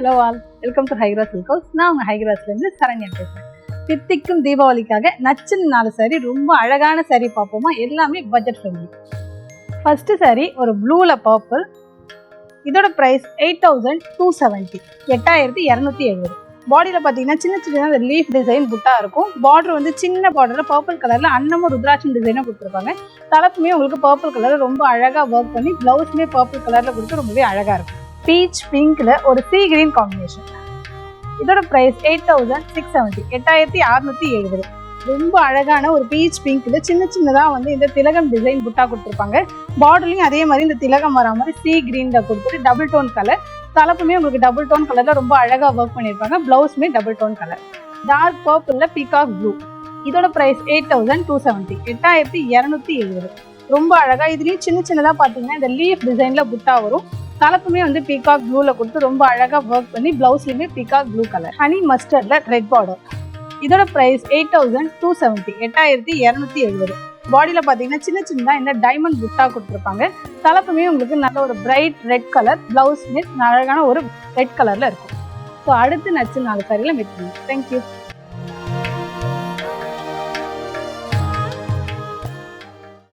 Hello all, welcome to Hycross silk house. நான் உங்கள் ஹைகிராஸ்லேருந்து சரண்யா பேசுகிறேன். தித்திக்கும் தீபாவளிக்காக நச்சுன்னு 4 சாரீ, ரொம்ப அழகான சாரீ பார்ப்போமா? எல்லாமே பட்ஜெட் ஃப்ரெண்ட்லி. ஃபர்ஸ்ட் சாரீ ஒரு ப்ளூவில் பர்பிள். இதோட ப்ரைஸ் 8270, 8270. பாடியில் பார்த்தீங்கன்னா சின்ன சின்ன லீஃப் டிசைன் புட்டா இருக்கும். பார்டர் வந்து சின்ன பார்டரில் பர்பிள் கலரில் அன்னமும் ருத்ராட்சம் டிசைனாக கொடுத்துருப்பாங்க. தலைப்புமே உங்களுக்கு பர்பிள் கலரில் ரொம்ப அழகாக ஒர்க் பண்ணி ப்ளவுஸுமே பர்பிள் கலரில் கொடுத்து ரொம்பவே அழகாக இருக்கும். பீச் பிங்க்ல ஒரு சீ கிரீன் காம்பினேஷன். இதோட பிரைஸ் 8670, 8670. ரொம்ப அழகான ஒரு பீச் பிங்க்ல சின்ன சின்னதா வந்து இந்த திலகம் டிசைன் புட்டா கொடுத்துருப்பாங்க. பார்டர்லயும் அதே மாதிரி இந்த திலகம் வரா மாதிரி சீ கிரீன்ல கொடுத்துட்டு டபுள் டோன் கலர். தலைப்புமே உங்களுக்கு டபுள் டோன் கலர்ல ரொம்ப அழகா ஒர்க் பண்ணிருப்பாங்க. பிளவுஸ்மே டபுள் டோன் கலர். டார்க் பர்பிள்ல பீகாக் ப்ளூ. இதோட பிரைஸ் 8270, 8270. ரொம்ப அழகா இதுலயும் சின்ன சின்னதா பாத்தீங்கன்னா இந்த லீஃப் டிசைன்ல புட்டா வரும். தலைப்புமே வந்து பீகாக் ப்ளூல கொடுத்து ரொம்ப அழகா ஒர்க் பண்ணி பிளவுஸ்லயுமே பீகாக் ப்ளூ கலர். ஹனி மஸ்டர்ட்ல ரெட் பார்டர். இதோட பிரைஸ் 8270, 8270. பாடியில பாத்தீங்கன்னா சின்ன சின்னதா இந்த டைமண்ட் புட்டா கொடுத்துருப்பாங்க. தலைப்புமே உங்களுக்கு நல்ல ஒரு பிரைட் ரெட் கலர். பிளவுஸ்மே அழகான ஒரு ரெட் கலர்ல இருக்கும். ஸோ அடுத்து நச்சு 4 சாரியில மீட் பண்ணுங்க. தேங்க்யூ.